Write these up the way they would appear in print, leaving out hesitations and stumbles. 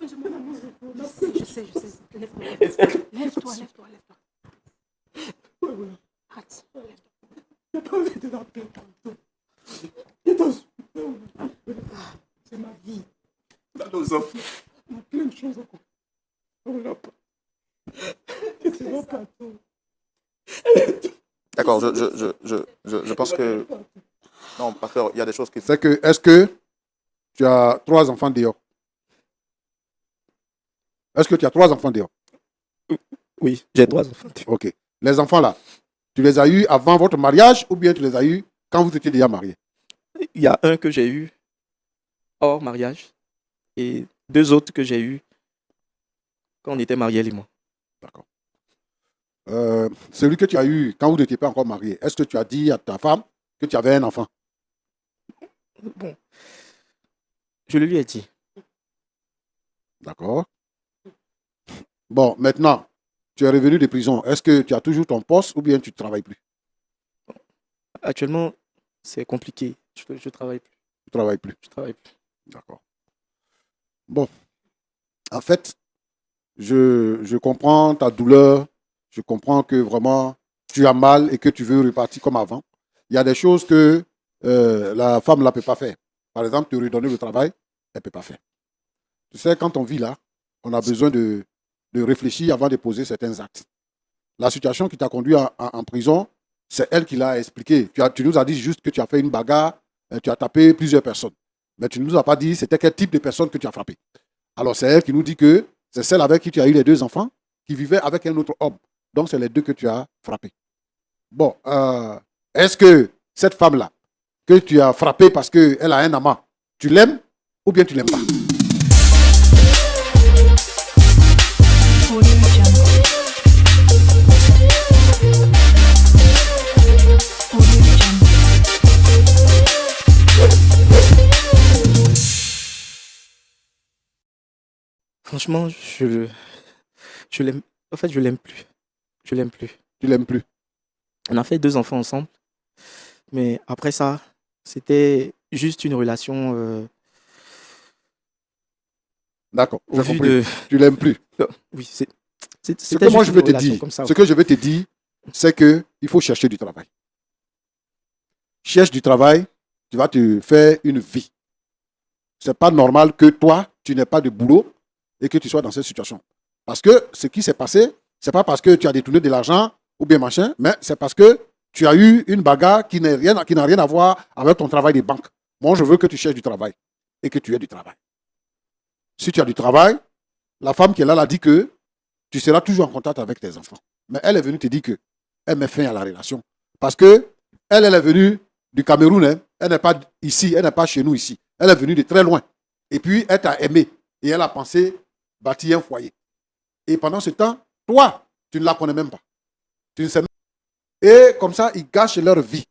Je sais. Lève-toi. Hâte. J'ai pas envie de la paix tantôt. C'est ma vie. Dans nos enfants. Il y a plein de choses encore. On l'a pas. C'est mon plateau. D'accord, je pense que... Non, pasteur, il y a des choses qui... C'est que, est-ce que tu as 3 enfants dehors? Est-ce que tu as 3 enfants dehors? Oui, j'ai 3 enfants. Ok. Les enfants là, tu les as eus avant votre mariage ou bien tu les as eus quand vous étiez déjà mariés? Il y a un que j'ai eu hors mariage et 2 autres que j'ai eu quand on était mariés, lui et moi. D'accord. Celui que tu as eu quand vous n'étiez pas encore mariés, est-ce que tu as dit à ta femme que tu avais un enfant? Bon, je le lui ai dit. D'accord. Bon, maintenant, tu es revenu de prison. Est-ce que tu as toujours ton poste ou bien tu ne travailles plus? Actuellement, c'est compliqué. Je travaille plus. Tu ne travailles plus. Je travaille plus. D'accord. Bon, en fait, je comprends ta douleur. Je comprends que vraiment, tu as mal et que tu veux repartir comme avant. Il y a des choses que la femme ne peut pas faire. Par exemple, te redonner le travail, elle ne peut pas faire. Tu sais, quand on vit là, on a besoin de réfléchir avant de poser certains actes. La situation qui t'a conduit en prison, c'est elle qui l'a expliqué. Tu nous as dit juste que tu as fait une bagarre, tu as tapé plusieurs personnes. Mais tu ne nous as pas dit c'était quel type de personne que tu as frappé. Alors c'est elle qui nous dit que c'est celle avec qui tu as eu les 2 enfants, qui vivait avec un autre homme. Donc c'est les 2 que tu as frappés. Bon, est-ce que cette femme-là, que tu as frappée parce qu'elle a un amant, tu l'aimes ou bien tu ne l'aimes pas? Franchement, je l'aime. En fait, je l'aime plus. Je l'aime plus. Tu l'aimes plus? On a fait 2 enfants ensemble. Mais après ça, c'était juste une relation. D'accord, Au j'ai vu compris. de. Tu l'aimes plus. Oui, Ce c'était que moi juste je veux une te relation dire, comme ça. ce que je veux te dire, c'est qu'il faut chercher du travail. Cherche du travail, tu vas te faire une vie. Ce n'est pas normal que toi, tu n'aies pas de boulot et que tu sois dans cette situation. Parce que ce qui s'est passé, ce n'est pas parce que tu as détourné de l'argent ou bien machin, mais c'est parce que tu as eu une bagarre qui n'a rien à voir avec ton travail de banque. Moi, je veux que tu cherches du travail et que tu aies du travail. Si tu as du travail, la femme qui est là, elle a dit que tu seras toujours en contact avec tes enfants. Mais elle est venue te dire qu'elle met fin à la relation. Parce que elle est venue du Cameroun, hein. Elle n'est pas ici, elle n'est pas chez nous ici. Elle est venue de très loin. Et puis, elle t'a aimé. Et elle a pensé bâtir un foyer. Et pendant ce temps, toi, tu ne la connais même pas. Tu ne sais même pas. Et comme ça, ils gâchent leur vie.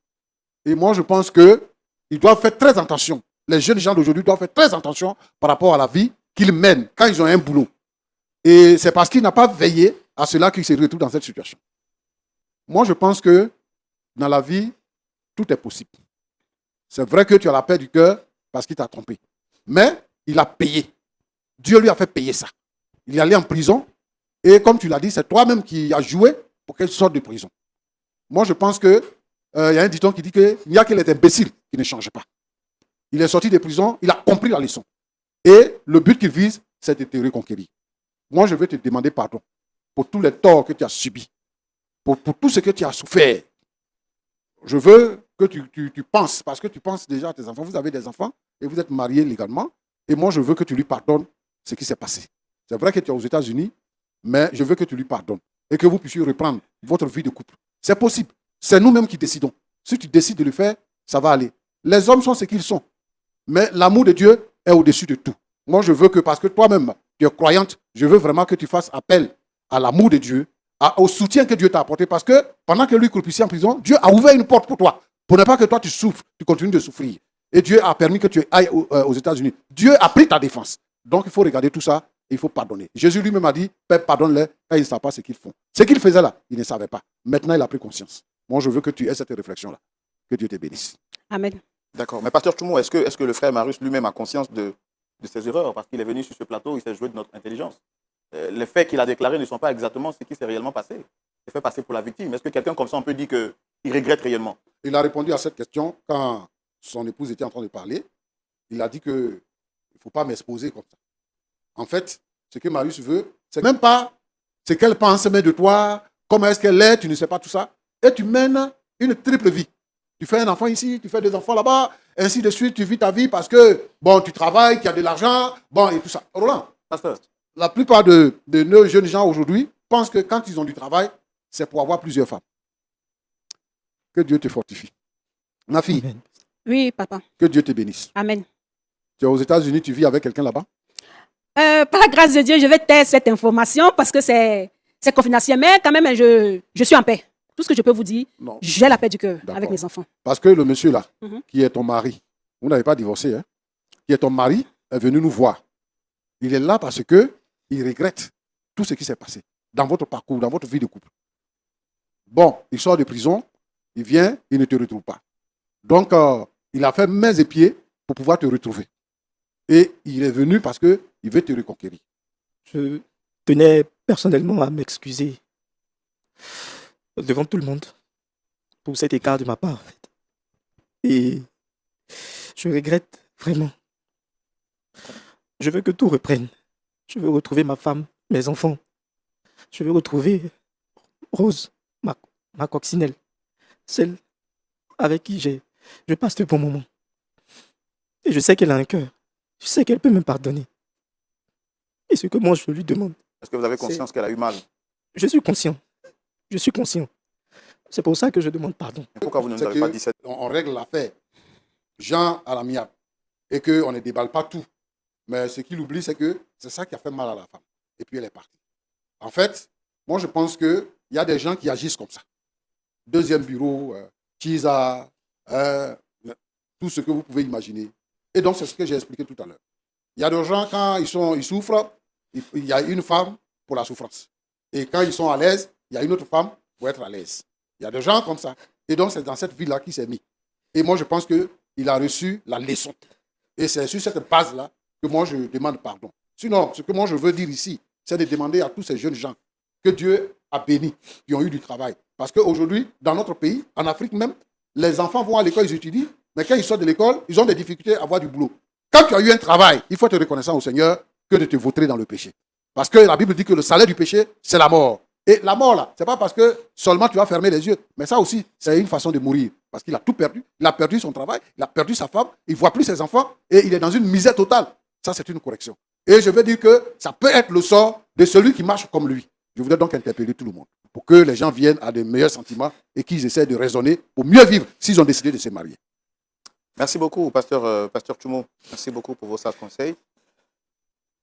Et moi, je pense qu'ils doivent faire très attention. Les jeunes gens d'aujourd'hui doivent faire très attention par rapport à la vie qu'ils mènent quand ils ont un boulot. Et c'est parce qu'ils n'ont pas veillé à cela qu'ils se retrouvent dans cette situation. Moi, je pense que dans la vie, tout est possible. C'est vrai que tu as la paix du cœur parce qu'il t'a trompé. Mais il a payé. Dieu lui a fait payer ça. Il est allé en prison. Et comme tu l'as dit, c'est toi-même qui as joué pour qu'elle sorte de prison. Moi, je pense qu'il y a un dicton qui dit qu'il n'y a que les imbéciles qui ne changent pas. Il est sorti de prison, il a compris la leçon. Et le but qu'il vise, c'est de te reconquérir. Moi, je veux te demander pardon pour tous les torts que tu as subis, pour tout ce que tu as souffert. Je veux que tu penses, parce que tu penses déjà à tes enfants. Vous avez des enfants et vous êtes mariés légalement. Et moi, je veux que tu lui pardonnes ce qui s'est passé. C'est vrai que tu es aux États-Unis, mais je veux que tu lui pardonnes et que vous puissiez reprendre votre vie de couple. C'est possible. C'est nous-mêmes qui décidons. Si tu décides de le faire, ça va aller. Les hommes sont ce qu'ils sont. Mais l'amour de Dieu est au-dessus de tout. Moi, je veux que, parce que toi-même, tu es croyante, je veux vraiment que tu fasses appel à l'amour de Dieu, au soutien que Dieu t'a apporté. Parce que pendant que lui croupissait en prison, Dieu a ouvert une porte pour toi. Pour ne pas que toi, tu souffres, tu continues de souffrir. Et Dieu a permis que tu ailles aux États-Unis. Dieu a pris ta défense. Donc, il faut regarder tout ça et il faut pardonner. Jésus lui-même a dit, Père, pardonne-les, car ils ne savent pas ce qu'ils font. Ce qu'ils faisaient là, ils ne savaient pas. Maintenant, il a pris conscience. Moi, je veux que tu aies cette réflexion-là. Que Dieu te bénisse. Amen. D'accord. Mais pasteur Toumo, est-ce que le frère Marius lui-même a conscience de de ses erreurs, parce qu'il est venu sur ce plateau, il s'est joué de notre intelligence. Les faits qu'il a déclarés ne sont pas exactement ce qui s'est réellement passé. Il s'est fait passer pour la victime. Est-ce que quelqu'un comme ça, on peut dire qu'il regrette réellement? Il a répondu à cette question quand son épouse était en train de parler. Il a dit qu'il ne faut pas m'exposer comme ça. En fait, ce que Marius veut, c'est même pas ce qu'elle pense, mais de toi, comment est-ce qu'elle est, tu ne sais pas tout ça. Et tu mènes une triple vie. Tu fais un enfant ici, tu fais des enfants là-bas, ainsi de suite, tu vis ta vie parce que, bon, tu travailles, tu as de l'argent, bon, et tout ça. Roland, Pasteur, la plupart de nos jeunes gens aujourd'hui pensent que quand ils ont du travail, c'est pour avoir plusieurs femmes. Que Dieu te fortifie. Ma fille, Amen. Oui, papa. que Dieu te bénisse. Amen. Tu es aux États-Unis, tu vis avec quelqu'un là-bas? Par la grâce de Dieu, je vais taire cette information parce que c'est confidentiel. Mais quand même, je suis en paix. Tout ce que je peux vous dire, Non. j'ai la paix du cœur D'accord. avec mes enfants. Parce que le monsieur là, Mhm. qui est ton mari, vous n'avez pas divorcé, hein, qui est ton mari, est venu nous voir. Il est là parce que il regrette tout ce qui s'est passé dans votre parcours, dans votre vie de couple. Bon, il sort de prison, il vient, il ne te retrouve pas. Donc, il a fait mains et pieds pour pouvoir te retrouver. Et il est venu parce qu'il veut te reconquérir. Je tenais personnellement à m'excuser devant tout le monde pour cet écart de ma part. En fait. Et je regrette vraiment. Je veux que tout reprenne. Je veux retrouver ma femme, mes enfants. Je veux retrouver Rose, ma coccinelle, celle avec qui je passe de bons moments. Et je sais qu'elle a un cœur. Je sais qu'elle peut me pardonner. Et ce que moi je lui demande, est-ce que vous avez conscience qu'elle a eu mal? je suis conscient. Je suis conscient. C'est pour ça que je demande pardon. Pourquoi vous ne nous C'est avez pas que dit cette... on règle l'affaire, Jean à l'amiable, et qu'on ne déballe pas tout. Mais ce qu'il oublie, c'est que c'est ça qui a fait mal à la femme. Et puis elle est partie. En fait, moi je pense qu'il y a des gens qui agissent comme ça. Deuxième bureau, Chisa, tout ce que vous pouvez imaginer. Et donc c'est ce que j'ai expliqué tout à l'heure. Il y a des gens, quand ils souffrent, il y a une femme pour la souffrance. Et quand ils sont à l'aise, il y a une autre femme pour être à l'aise. Il y a des gens comme ça. Et donc, c'est dans cette vie-là qu'il s'est mis. Et moi, je pense qu'il a reçu la leçon. Et c'est sur cette base-là que moi, je demande pardon. Sinon, ce que moi, je veux dire ici, c'est de demander à tous ces jeunes gens que Dieu a bénis, qui ont eu du travail. Parce qu'aujourd'hui, dans notre pays, en Afrique même, les enfants vont à l'école, ils étudient, mais quand ils sortent de l'école, ils ont des difficultés à avoir du boulot. Quand tu as eu un travail, il faut être reconnaissant au Seigneur que de te vautrer dans le péché. Parce que la Bible dit que le salaire du péché, c'est la mort. Et la mort, là, ce n'est pas parce que seulement tu vas fermer les yeux. Mais ça aussi, c'est une façon de mourir. Parce qu'il a tout perdu. Il a perdu son travail, il a perdu sa femme, il ne voit plus ses enfants et il est dans une misère totale. Ça, c'est une correction. Et je veux dire que ça peut être le sort de celui qui marche comme lui. Je voudrais donc interpeller tout le monde pour que les gens viennent à de meilleurs sentiments et qu'ils essaient de raisonner pour mieux vivre s'ils ont décidé de se marier. Merci beaucoup, pasteur Tchoumo. Merci beaucoup pour vos sages conseils.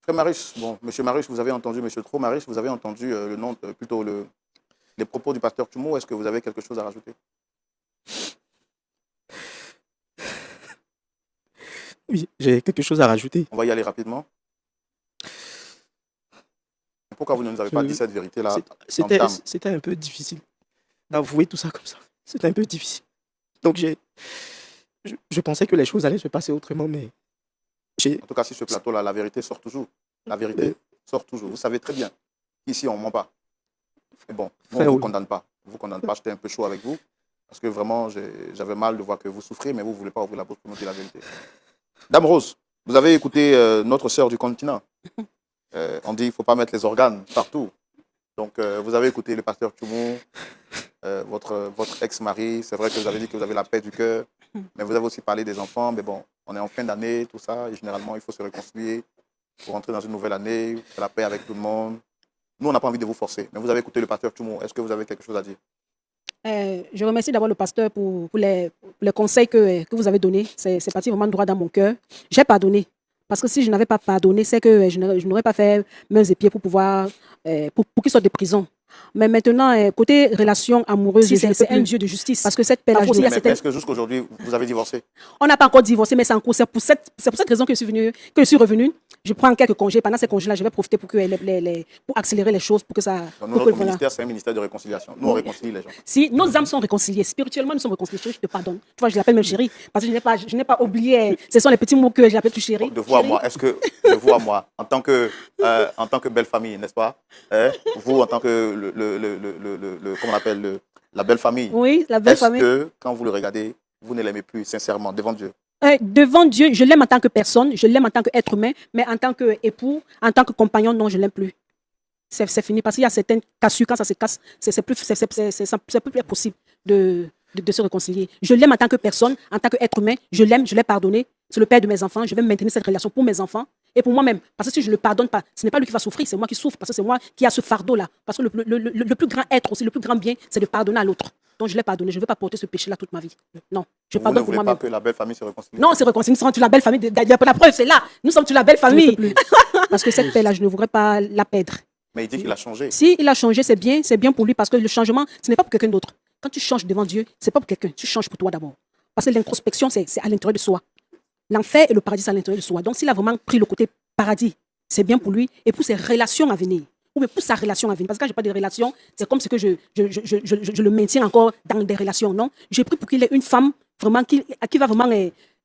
Frère Marius, bon, monsieur Marius, vous avez entendu, monsieur Tro Marius, vous avez entendu le nom, plutôt les propos du pasteur Tchoumo. Est-ce que vous avez quelque chose à rajouter? Oui, j'ai quelque chose à rajouter. On va y aller rapidement. Pourquoi vous ne nous avez pas dit cette vérité-là? C'était un peu difficile d'avouer tout ça comme ça. C'était un peu difficile. Donc je pensais que les choses allaient se passer autrement, mais En tout cas, sur ce plateau-là, la vérité sort toujours. La vérité sort toujours. Vous savez très bien qu'ici, on ne ment pas. Mais bon, nous, on ne vous condamne pas. On ne vous condamne pas. J'étais un peu chaud avec vous. Parce que vraiment, j'avais mal de voir que vous souffrez, mais vous ne voulez pas ouvrir la bouche pour nous dire la vérité. Dame Rose, vous avez écouté notre sœur du continent. On dit qu'il ne faut pas mettre les organes partout. Donc, vous avez écouté le pasteur Tchoumo, votre ex-mari. C'est vrai que vous avez dit que vous avez la paix du cœur. Mais vous avez aussi parlé des enfants. Mais bon, on est en fin d'année, tout ça. Et généralement, il faut se réconcilier pour rentrer dans une nouvelle année, faire la paix avec tout le monde. Nous, on n'a pas envie de vous forcer. Mais vous avez écouté le pasteur Tchoumo. Est-ce que vous avez quelque chose à dire? Je remercie d'abord le pasteur pour les conseils que vous avez donnés. C'est parti vraiment droit dans mon cœur. J'ai pardonné. Parce que si je n'avais pas pardonné, c'est que je n'aurais pas fait mains et pieds pour pouvoir, pour qu'il sorte de prison. Mais maintenant, côté relation amoureuse, c'est un Dieu de justice. Parce que cette paix-là, mais est-ce que jusqu'aujourd'hui, vous avez divorcé? On n'a pas encore divorcé, mais c'est en cours. C'est pour cette raison que je suis revenue. je prends quelques congés. Pendant ces congés-là, je vais profiter pour, pour accélérer les choses, pour que ça... Donc, pour notre que, voilà. ministère, c'est un ministère de réconciliation. Nous, on réconcilie les gens. Si nos âmes sont réconciliées, spirituellement, nous sommes réconciliés. Chérie, je te pardonne. Tu vois, je l'appelle même chérie, parce que je n'ai pas oublié. Ce sont les petits mots que j'appelle tu chérie. De vous à moi, est-ce que, de vous à moi, en tant que belle famille, n'est-ce pas? Vous, en tant que comment on appelle, la belle famille. Oui, la belle famille. Est-ce que, quand vous le regardez, vous ne l'aimez plus sincèrement devant Dieu? Devant Dieu, je l'aime en tant que personne, je l'aime en tant qu'être humain, mais en tant qu'époux, en tant que compagnon, non, je ne l'aime plus. C'est fini, parce qu'il y a certaines cassures, quand ça se casse, c'est plus possible de se réconcilier. Je l'aime en tant que personne, en tant qu'être humain, je l'aime, je l'ai pardonné, c'est le père de mes enfants, je vais maintenir cette relation pour mes enfants et pour moi-même. Parce que si je ne le pardonne pas, ce n'est pas lui qui va souffrir, c'est moi qui souffre, parce que c'est moi qui a ce fardeau-là. Parce que le plus grand être aussi, le plus grand bien, c'est de pardonner à l'autre. Donc je l'ai pardonné, je ne veux pas porter ce péché-là toute ma vie. Non, je pardonne pour moi-même. Vous ne voulez pas que la belle famille se réconcilie? Non, on se réconcilie, nous sommes toute la belle famille. La preuve, c'est là. Nous sommes toute la belle famille. Parce que cette paix-là, je ne voudrais pas la perdre. Mais il dit qu'il a changé. Si il a changé, c'est bien pour lui, parce que le changement, ce n'est pas pour quelqu'un d'autre. Quand tu changes devant Dieu, ce n'est pas pour quelqu'un, tu changes pour toi d'abord. Parce que l'introspection, c'est à l'intérieur de soi. L'enfer et le paradis, c'est à l'intérieur de soi. Donc s'il a vraiment pris le côté paradis, c'est bien pour lui et pour ses relations à venir. Ou bien pour sa relation à venir. Parce que quand je parle de relations, c'est comme si que je le maintiens encore dans des relations. Non, j'ai pris pour qu'il ait une femme vraiment qui va vraiment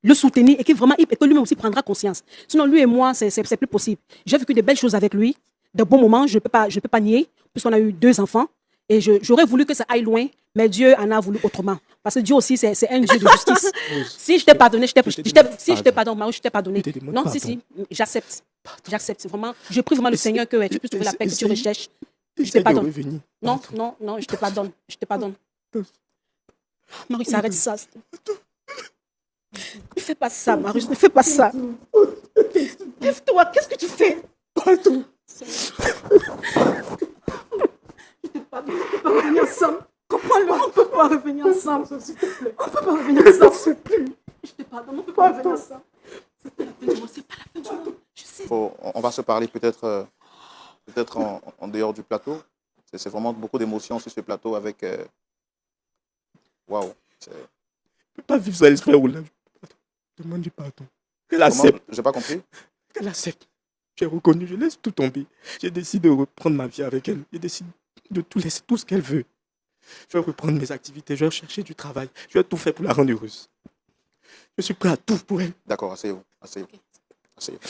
le soutenir et que lui-même aussi prendra conscience. Sinon, lui et moi, c'est plus possible. J'ai vécu de belles choses avec lui, de bons moments, je ne peux pas nier, puisqu'on a eu 2 enfants. Et j'aurais voulu que ça aille loin, mais Dieu en a voulu autrement. Parce que Dieu aussi, c'est un Dieu de justice. Si je t'ai pardonné, je t'ai pardonné. Non, si, j'accepte. J'accepte. Vraiment, je prie vraiment le Seigneur que tu puisses trouver la paix que tu recherches. Je te pardonne. Non, je te pardonne. Je te pardonne. Maurice, arrête ça. Ne fais pas ça, Maurice, ne fais pas ça. Lève-toi, qu'est-ce que tu fais? Pardon. Je te pardonne, on ne peut pas revenir ensemble. Comprends-le, on ne peut pas revenir ensemble. On ne peut pas revenir ensemble. Je te pardonne, on ne peut pas revenir ensemble. C'est pas la fin du monde, c'est pas la fin du monde. Je sais. On va se parler peut-être en dehors du plateau. C'est vraiment beaucoup d'émotions sur ce plateau avec... Waouh. Je ne peux pas vivre ça, l'esprit ou là. Demande du pardon. Qu'elle accepte. J'ai pas compris. Qu'elle accepte. J'ai reconnu, je laisse tout tomber. J'ai décidé de reprendre ma vie avec elle. J'ai décidé de tout laisser, tout ce qu'elle veut. Je vais reprendre mes activités, je vais chercher du travail. Je vais tout faire pour la rendre heureuse. Je suis prêt à tout pour elle. D'accord, asseyez-vous. Asseyez-vous. Asseyez-vous.